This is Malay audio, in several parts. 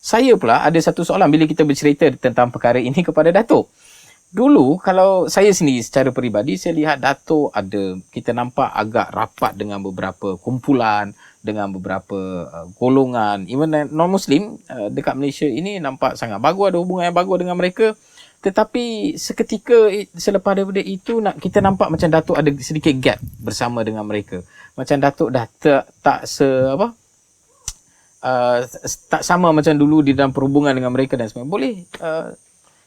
saya pula ada satu soalan bila kita bercerita tentang perkara ini kepada Datuk. Dulu kalau saya sendiri secara peribadi, saya lihat Datuk kita nampak agak rapat dengan beberapa kumpulan, dengan beberapa golongan, even non-Muslim dekat Malaysia ini nampak sangat bagus, ada hubungan yang bagus dengan mereka. Tetapi seketika selepas daripada itu kita nampak macam Datuk ada sedikit gap bersama dengan mereka. Macam Datuk dah tak sama macam dulu di dalam perhubungan dengan mereka dan sebagainya. Boleh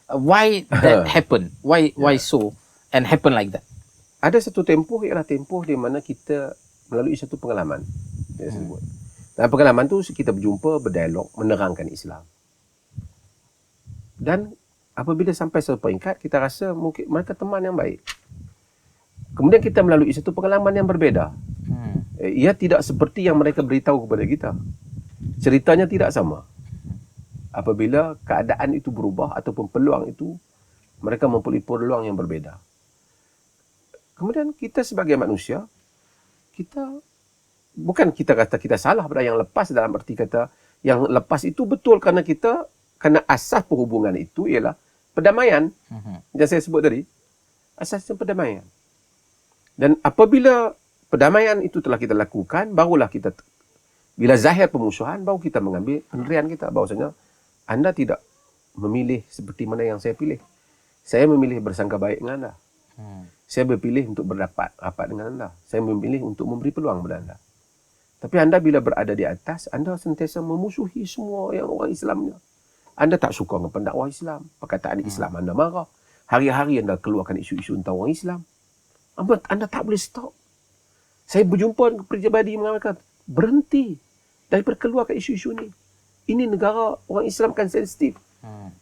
why that happen? Why so and happen like that? Ada satu tempoh ialah tempoh di mana kita melalui satu pengalaman. Saya sebut. Dalam pengalaman tu kita berjumpa, berdialog, menerangkan Islam. Dan apabila sampai satu peringkat kita rasa mungkin mereka teman yang baik. Kemudian kita melalui satu pengalaman yang berbeza. Ia tidak seperti yang mereka beritahu kepada kita. Ceritanya tidak sama. Apabila keadaan itu berubah ataupun peluang itu, mereka mempunyai peluang yang berbeza. Kemudian kita sebagai manusia, bukan kita kata kita salah pada yang lepas, dalam arti kata yang lepas itu betul kerana asas perhubungan itu ialah perdamaian. Yang saya sebut tadi, asasnya perdamaian. Dan apabila perdamaian itu telah kita lakukan, barulah bila zahir permusuhan, baru kita mengambil pendirian kita. Bahawasanya, anda tidak memilih seperti mana yang saya pilih. Saya memilih bersangka baik dengan anda. Saya berpilih untuk rapat dengan anda. Saya memilih untuk memberi peluang kepada anda. Tapi anda bila berada di atas, anda sentiasa memusuhi semua yang orang Islamnya. Anda tak suka dengan pendakwah Islam. Perkataan Islam anda marah. Hari-hari anda keluarkan isu-isu tentang orang Islam. Anda tak boleh stop. Saya berjumpa dengan pribadi mengatakan, berhenti daripada keluarkan isu-isu ni. Ini negara orang Islam kan sensitif.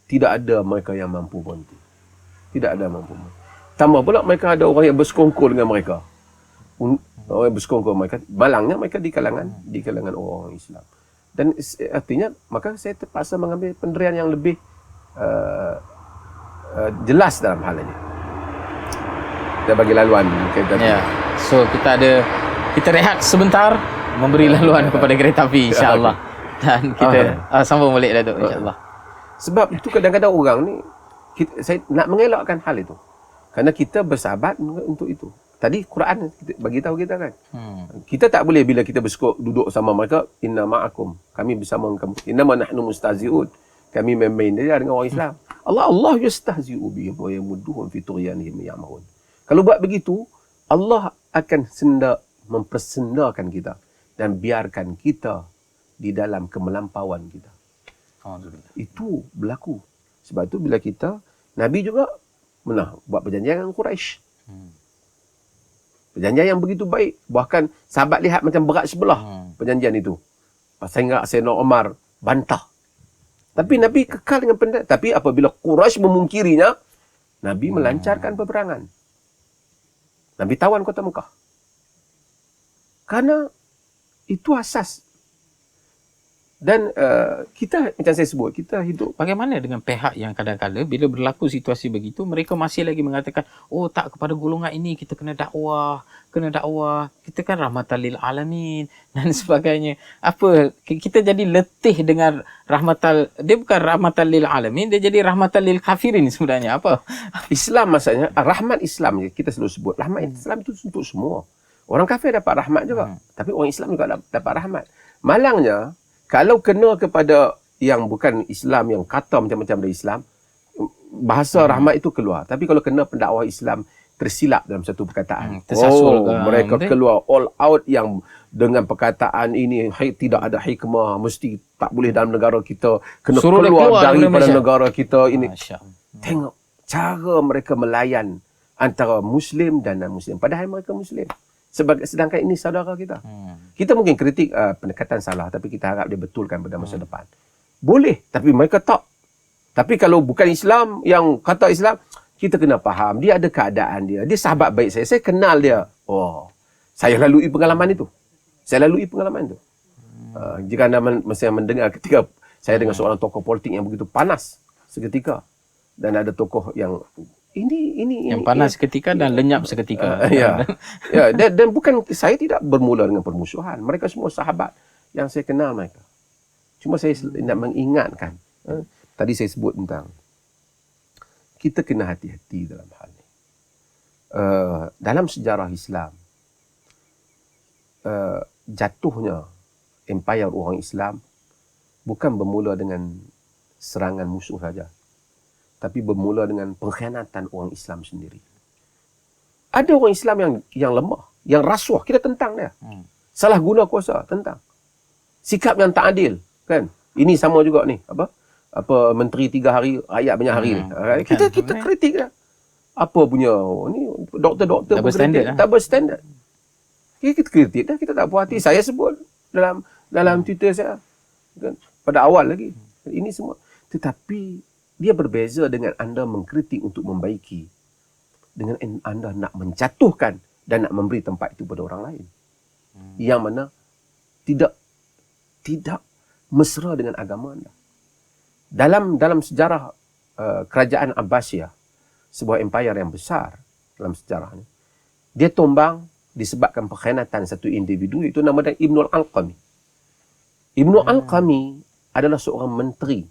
Tidak ada mereka yang mampu berhenti. Tidak ada mampu berhenti. Tambah pula mereka ada orang yang bersekongkol dengan mereka. Orang yang bersekongkol mereka, malangnya mereka di kalangan orang Islam. Dan artinya, maka saya terpaksa mengambil pendirian yang lebih jelas dalam hal ini. Kita bagi laluan. So kita rehat sebentar, memberi laluan kepada kereta api, insya-Allah. Dan kita sambung balik Datuk, insya-Allah. Sebab itu kadang-kadang orang ni, saya nak mengelakkan hal itu. Kerana kita bersahabat untuk itu. Tadi Quran bagi tahu kita kan. Kita tak boleh bila kita duduk sama mereka, inna ma'akum, kami bersama kamu. Innama nahnu mustazi'un. Kami main-main dia dengan orang Islam. Allah yastahzi'u bihim wa yamudduhum fi tughyanihim ya'mahun. Kalau buat begitu, Allah akan mempersendakan kita dan biarkan kita di dalam kemelampauan kita. Itu berlaku. Sebab itu bila Nabi juga buat perjanjian dengan Quraisy. Perjanjian yang begitu baik. Bahkan sahabat lihat macam berat sebelah perjanjian itu. Sehingga Sayyidina Umar bantah. Tapi Nabi kekal dengan pendirian. Tapi apabila Quraisy memungkirinya, Nabi melancarkan peperangan. Nabi tawan kota Mekah. Karena itu asas. Dan kita, macam saya sebut, kita hidup. Bagaimana dengan pihak yang kadang-kadang bila berlaku situasi begitu, mereka masih lagi mengatakan, oh tak, kepada golongan ini kita kena dakwah, kita kan rahmatan lil alamin dan sebagainya. Apa, kita jadi letih dengan dia bukan rahmatan lil alamin, dia jadi rahmatan lil kafirin sebenarnya. Apa? Islam maksudnya, rahmat Islam, kita selalu sebut, rahmat Islam itu untuk semua. Orang kafir dapat rahmat juga, tapi orang Islam juga dapat rahmat. Malangnya, kalau kena kepada yang bukan Islam, yang kata macam-macam dari Islam, bahasa rahmat itu keluar. Tapi kalau kena pendakwah Islam tersilap dalam satu perkataan, mereka keluar all out yang dengan perkataan ini, tidak ada hikmah, mesti tak boleh dalam negara kita, kena keluar daripada negara kita ini. Tengok cara mereka melayan antara Muslim dan non-Muslim. Padahal mereka Muslim. Sedangkan ini saudara kita. Kita mungkin kritik pendekatan salah, tapi kita harap dia betulkan pada masa depan. Boleh, tapi mereka tak. Tapi kalau bukan Islam, yang kata Islam, kita kena faham, dia ada keadaan dia. Dia sahabat baik saya kenal dia. Oh, saya lalui pengalaman itu. Jika anda masih mendengar ketika saya dengan seorang tokoh politik yang begitu panas seketika, dan ada tokoh yang yang panas seketika dan lenyap seketika. Dan bukan, saya tidak bermula dengan permusuhan. Mereka semua sahabat yang saya kenal mereka. Cuma saya nak mengingatkan. Tadi saya sebut tentang kita kena hati-hati dalam hal ni. Dalam sejarah Islam, jatuhnya empayar orang Islam bukan bermula dengan serangan musuh saja, tapi bermula dengan pengkhianatan orang Islam sendiri. Ada orang Islam yang lemah, yang rasuah, kita tentang dia. Salah guna kuasa, tentang. Sikap yang tak adil, kan? Ini sama juga ni, apa menteri 3 hari, rakyat banyak hari ni. Kita kritik dia. Apa punya ni doktor-doktor double standard, double standard. Kita kritik dah, kita tak puas hati. Saya sebut dalam Twitter saya, kan? Pada awal lagi. Ini semua. Tetapi dia berbeza dengan anda mengkritik untuk membaiki, dengan anda nak menjatuhkan dan nak memberi tempat itu pada orang lain. Yang mana tidak mesra dengan agama anda. Dalam sejarah kerajaan Abbasiyah, sebuah empayar yang besar dalam sejarah ni, dia tumbang disebabkan pengkhianatan satu individu, itu nama dia Ibnul Alqami. Ibnul Alqami adalah seorang menteri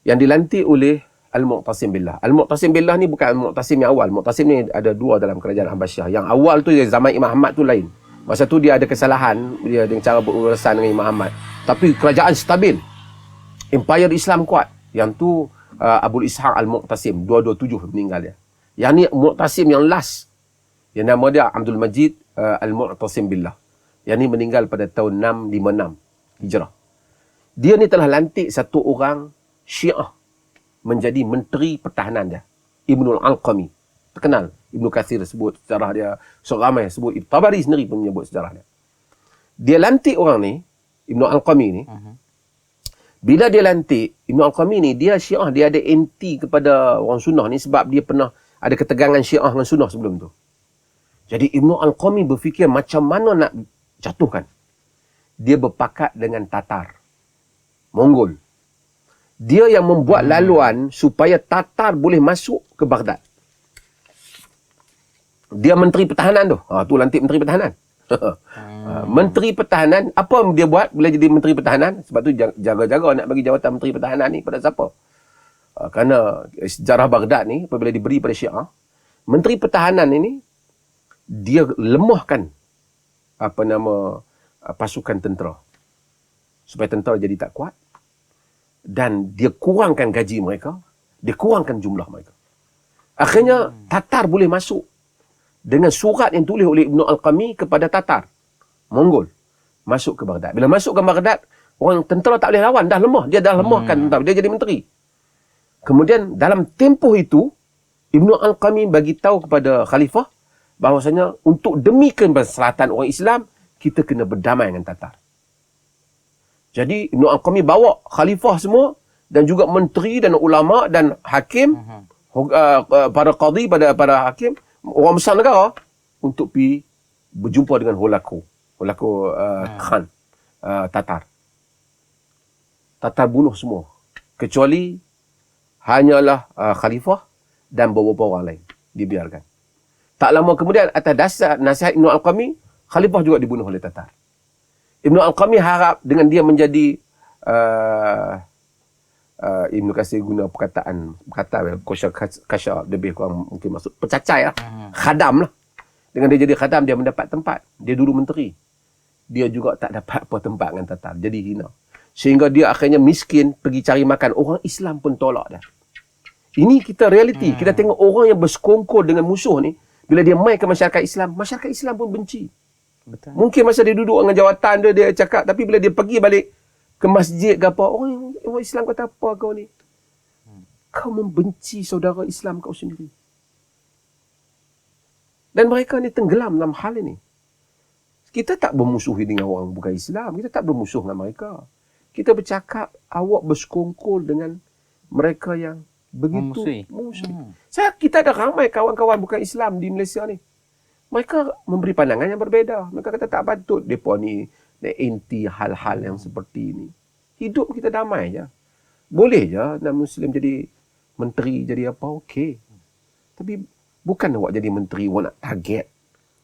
yang dilantik oleh Al-Mu'tasim Billah. Al-Mu'tasim Billah ni bukan Al-Mu'tasim yang awal. Mu'tasim ni ada 2 dalam kerajaan Abbasiyah. Yang awal tu zaman Imam Ahmad tu lain. Masa tu dia ada kesalahan dia dengan cara berurusan dengan Imam Ahmad. Tapi kerajaan stabil. Empire Islam kuat. Yang tu Abu Ishaq Al-Mu'tasim 227 meninggal dia. Yang ni Mu'tasim yang last. Yang nama dia Abdul Majid Al-Mu'tasim Billah. Yang ni meninggal pada tahun 656 Hijrah. Dia ni telah lantik satu orang Syiah menjadi menteri pertahanan dia, Ibnul Alqami. Terkenal. Ibnu Katsir sebut sejarah dia, ramai sebut, Tabari sendiri pun menyebut sejarah dia. Dia lantik orang ni, Ibnu Alqami ni. Bila dia lantik, Ibnu Alqami ni, dia Syiah, dia ada anti kepada orang Sunnah ni sebab dia pernah ada ketegangan Syiah dengan Sunnah sebelum tu. Jadi Ibnu Alqami berfikir macam mana nak jatuhkan. Dia berpakat dengan Tatar, Mongol. Dia yang membuat laluan supaya Tatar boleh masuk ke Baghdad. Dia menteri pertahanan tu. Tu lantik menteri pertahanan. Menteri pertahanan, apa dia buat bila jadi menteri pertahanan? Sebab tu jaga-jaga nak bagi jawatan menteri pertahanan ni pada siapa? Kerana sejarah Baghdad ni apabila diberi pada Syiah, menteri pertahanan ini dia lemahkan pasukan tentera. Supaya tentera jadi tak kuat. Dan dia kurangkan gaji mereka, dia kurangkan jumlah mereka. Akhirnya Tatar boleh masuk dengan surat yang tulis oleh Ibnu Alqami kepada Tatar, Mongol, masuk ke Baghdad. Bila masuk ke Baghdad, orang tentera tak boleh lawan, dah lemah, dia dah lemahkan tentera, dia jadi menteri. Kemudian dalam tempoh itu, Ibnu Alqami bagi tahu kepada khalifah bahawasanya untuk demi kemaslahatan orang Islam, kita kena berdamai dengan Tatar. Jadi Ibnu Alqami bawa khalifah semua dan juga menteri dan ulama dan hakim, para qadhi, para hakim, orang besar negara untuk pergi berjumpa dengan Holako Khan Tatar. Tatar bunuh semua kecuali hanyalah khalifah dan beberapa orang lain dibiarkan. Tak lama kemudian atas dasar nasihat Ibnu Alqami, khalifah juga dibunuh oleh Tatar. Ibnu Alqami harap dengan dia menjadi Ibnu Katsir guna perkataan kasya lebih kurang mungkin maksud pecacai lah, khadam lah. Dengan dia jadi khadam, dia mendapat tempat. Dia dulu menteri, dia juga tak dapat apa tempat dengan Tatar, jadi hina. Sehingga dia akhirnya miskin, pergi cari makan. Orang Islam pun tolak dah. Ini kita realiti. Kita tengok orang yang bersekongkol dengan musuh ni, bila dia mai ke masyarakat Islam pun benci. Betul. Mungkin masa dia duduk dengan jawatan dia cakap, tapi bila dia pergi balik ke masjid ke apa, orang Islam kata apa kau ni? Kau membenci saudara Islam kau sendiri. Dan mereka ni tenggelam dalam hal ini. Kita tak bermusuhi dengan orang bukan Islam. Kita tak bermusuh dengan mereka. Kita bercakap, awak bersekongkol dengan mereka yang begitu musuh. Kita ada ramai kawan-kawan bukan Islam di Malaysia ni. Mereka memberi pandangan yang berbeza. Mereka kata tak patut mereka ni anti hal-hal yang seperti ini. Hidup kita damai je. Boleh je nak Muslim jadi menteri, jadi apa, okey. Tapi bukan awak jadi menteri, awak nak target.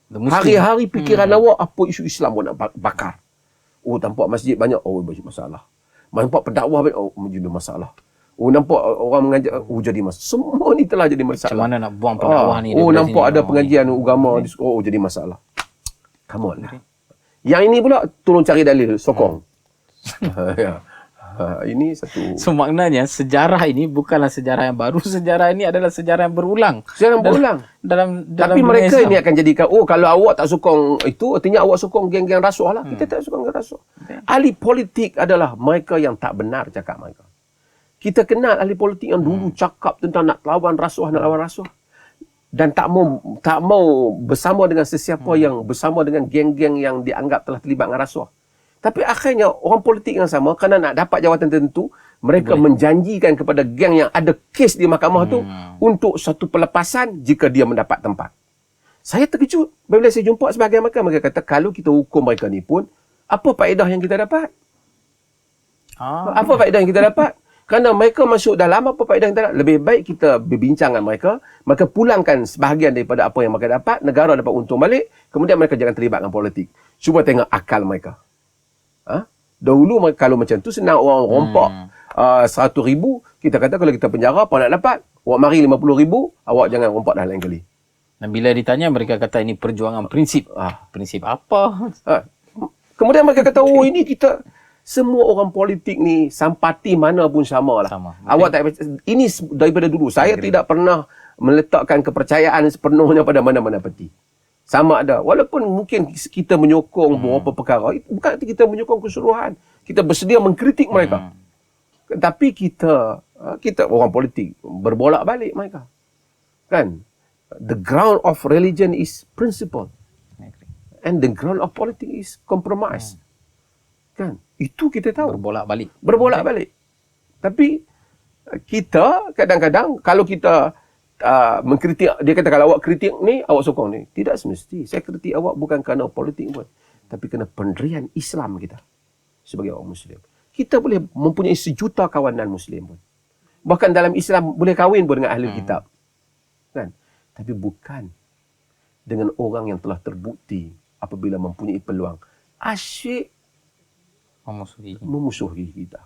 Hari-hari fikiran awak apa isu Islam awak nak bakar. Oh, nampak masjid banyak. Oh, masalah. Nampak pendakwah banyak. Oh, jadi masalah. Oh, nampak orang mengajar. Oh, jadi masalah. Semua ni telah jadi masalah. Macam mana nak buang pendakwah ni Oh, daripada nampak sini? ada pengajian agama. Oh, jadi masalah. Come on lah. Yang ini pula, tolong cari dalil. Sokong. Ya. Ini satu. So maknanya sejarah ini bukanlah sejarah yang baru. Sejarah ini adalah sejarah yang berulang. Sejarah yang berulang. Dalam Tapi dunia mereka Islam. ini akan jadikan, oh kalau awak tak sokong itu, artinya awak sokong geng-geng rasuah lah. Kita tak sokong geng rasuah. Ahli politik adalah mereka yang tak benar cakap mereka. Kita kenal ahli politik yang dulu cakap tentang nak lawan rasuah, dan tak mau bersama dengan sesiapa yang bersama dengan geng-geng yang dianggap telah terlibat dengan rasuah. Tapi akhirnya orang politik yang sama, kerana nak dapat jawatan tertentu, mereka menjanjikan kepada geng yang ada kes di mahkamah tu untuk satu pelepasan jika dia mendapat tempat. Saya terkejut bila saya jumpa sebahagian mereka kata, kalau kita hukum mereka ni pun, apa faedah yang kita dapat? Apa faedah yang kita dapat? Kerana mereka masuk dalam, apa faedah yang kita dapat? Lebih baik kita berbincang dengan mereka pulangkan sebahagian daripada apa yang mereka dapat, negara dapat untung balik, kemudian mereka jangan terlibat dengan politik. Cuba tengok akal mereka. Dahulu kalau macam tu senang orang rompak 100,000, kita kata kalau kita penjara apa nak dapat? Awak mari 50,000, awak jangan rompak dah lain kali. Dan bila ditanya mereka kata ini perjuangan prinsip. Prinsip apa? Kemudian mereka kata, oh ini kita semua orang politik ni parti mana pun sama lah. Awak tak, ini daripada dulu saya tidak pernah meletakkan kepercayaan sepenuhnya pada mana-mana parti. Sama ada. Walaupun mungkin kita menyokong beberapa perkara, bukan kita menyokong keseluruhan. Kita bersedia mengkritik mereka. Tapi kita orang politik berbolak-balik mereka. Kan? The ground of religion is principle. And the ground of politics is compromise. Kan? Itu kita tahu. Berbolak-balik. Tapi kita kadang-kadang kalau kita mengkritik, dia kata kalau awak kritik ni, awak sokong ni. Tidak semesti. Saya kritik awak bukan kerana politik pun, tapi kerana pendirian Islam kita sebagai orang Muslim. Kita boleh mempunyai sejuta kawanan Muslim pun. Bahkan dalam Islam boleh kahwin pun dengan ahli kitab. Kan? Tapi bukan dengan orang yang telah terbukti apabila mempunyai peluang asyik memusuhi kita.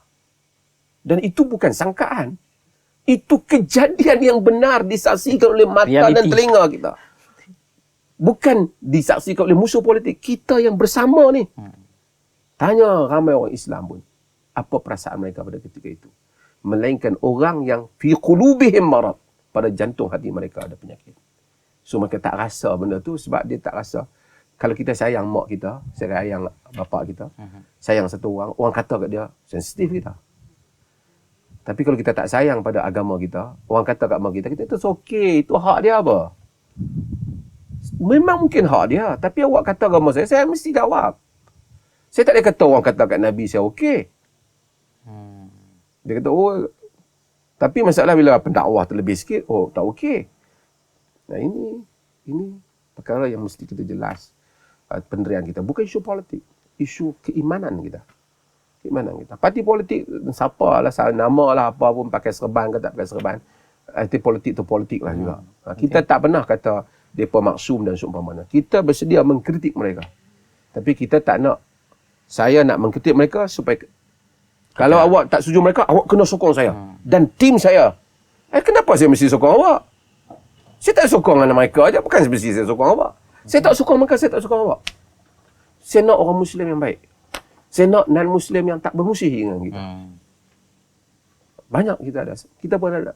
Dan itu bukan sangkaan. Itu kejadian yang benar disaksikan oleh mata dan telinga kita. Bukan disaksikan oleh musuh politik. Kita yang bersama ni. Tanya ramai orang Islam pun, apa perasaan mereka pada ketika itu. Melainkan orang yang fi qulubihim marad, pada jantung hati mereka ada penyakit. So mereka tak rasa benda tu sebab dia tak rasa. Kalau kita sayang mak kita, sayang bapak kita, sayang satu orang kata kat dia, sensitif kita. Tapi kalau kita tak sayang pada agama kita, orang kata kat mak kita, kita itu okey, itu hak dia apa? Memang mungkin hak dia, tapi awak kata agama saya mesti jawab. Saya tak boleh kata orang kata kat Nabi saya okey. Dia kata, oh, tapi masalah bila pendakwah terlebih sikit, oh, tak okey. Nah, ini perkara yang mesti kita jelas. Pendirian kita. Bukan isu politik. Isu keimanan kita. Parti politik, siapa lah, nama lah, apa pun, pakai serban ke tak pakai serban. Parti politik tu politik lah juga. Kita tak pernah kata mereka maksum dan seumpamanya. Kita bersedia mengkritik mereka. Tapi kita tak nak, saya nak mengkritik mereka supaya, kalau awak tak setuju mereka, awak kena sokong saya. Dan tim saya. Kenapa saya mesti sokong awak? Saya tak sokong anak mereka aja, bukan mesti saya sokong awak. Saya tak sokong mereka, saya tak sokong awak. Saya nak orang Muslim yang baik. Saya nak non-Muslim yang tak bermusuh dengan kita. Banyak kita ada. Kita pun ada.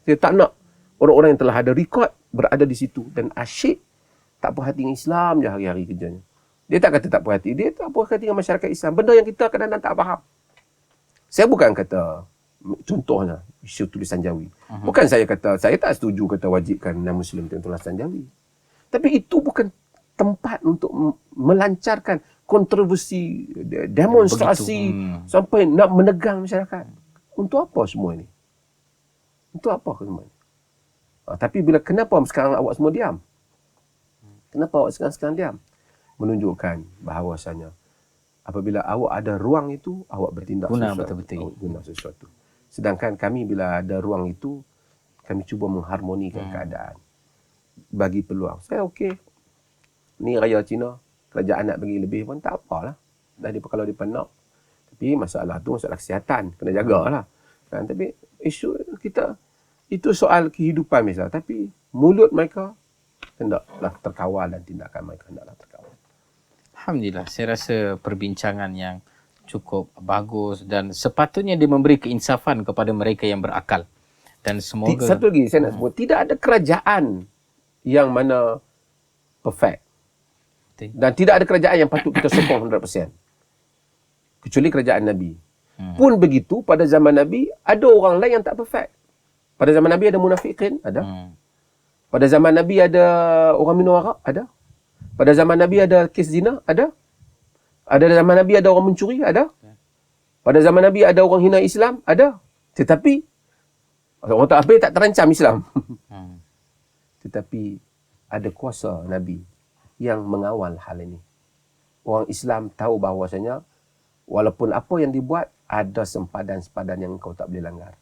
Saya tak nak orang-orang yang telah ada rekod berada di situ dan asyik tak perhati dengan Islam je hari-hari kerjanya. Dia tak kata tak perhati. Dia tak perhati dengan masyarakat Islam. Benda yang kita kadang-kadang tak faham. Saya bukan kata, contohnya, isu tulisan Jawi. Bukan saya kata, saya tak setuju kata wajibkan non-Muslim tulisan Jawi. Tapi itu bukan tempat untuk melancarkan kontroversi, demonstrasi, sampai nak menegang masyarakat. Untuk apa semua ini? Untuk apa semua ini? Tapi kenapa sekarang awak semua diam? Kenapa awak sekarang diam? Menunjukkan bahawasanya apabila awak ada ruang itu, awak bertindak guna sesuatu. Sedangkan kami bila ada ruang itu, kami cuba mengharmonikan keadaan. Bagi peluang. Saya okey. Ni raya Cina, kerajaan nak bagi lebih pun tak apalah. dah kalau dia nak. Tapi masalah tu masalah kesihatan, kena jagalah. Kan? Tapi isu kita itu soal kehidupan misalnya, tapi mulut mereka hendaklah terkawal dan tindakan mereka hendaklah terkawal. Alhamdulillah, saya rasa perbincangan yang cukup bagus dan sepatutnya dia memberi keinsafan kepada mereka yang berakal. Dan semoga Satu lagi saya nak sebut, tidak ada kerajaan yang mana perfect. Dan tidak ada kerajaan yang patut kita sokong 100%. Kecuali kerajaan Nabi. Pun begitu, pada zaman Nabi, ada orang lain yang tak perfect. Pada zaman Nabi ada munafikin, ada. Pada zaman Nabi ada orang minum arak, ada. Pada zaman Nabi ada kes zina, ada. Pada zaman Nabi ada orang mencuri, ada. Pada zaman Nabi ada orang hina Islam, ada. Tetapi, orang tak terancam Islam. Tetapi, ada kuasa Nabi yang mengawal hal ini. Orang Islam tahu bahawasanya, walaupun apa yang dibuat, ada sempadan-sempadan yang kau tak boleh langgar.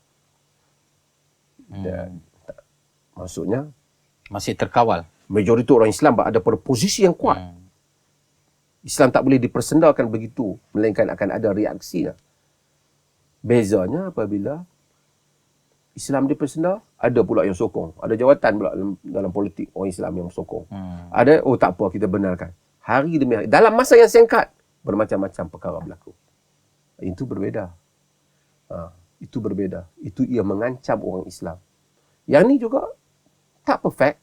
Dan, maksudnya, masih terkawal. majoriti orang Islam ada pada posisi yang kuat. Islam tak boleh dipersendakan begitu, melainkan akan ada reaksi. Bezanya apabila Islam dipersenda, ada pula yang sokong. Ada jawatan pula dalam politik orang Islam yang sokong. Ada, oh tak apa, kita benarkan. Hari demi hari. Dalam masa yang singkat, bermacam-macam perkara berlaku. Itu berbeza. Itu berbeza. Itu ia mengancam orang Islam. Yang ni juga tak perfect.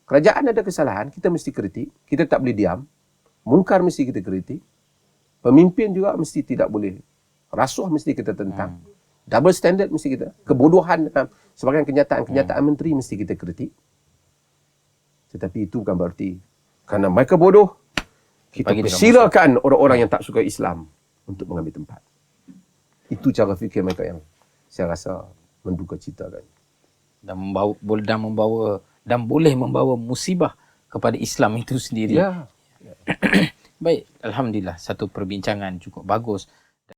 Kerajaan ada kesalahan, kita mesti kritik. Kita tak boleh diam. Mungkar mesti kita kritik. Pemimpin juga mesti tidak boleh. Rasuah mesti kita tentang. Double standard mesti kita. Kebodohan sebagai kenyataan menteri mesti kita kritik. Tetapi itu bukan berarti kerana mereka bodoh, kita persilakan orang-orang yang tak suka Islam untuk mengambil tempat. Itu cara fikir mereka yang saya rasa menduka citakan. Dan boleh membawa musibah kepada Islam itu sendiri. Ya. Baik, alhamdulillah, satu perbincangan cukup bagus.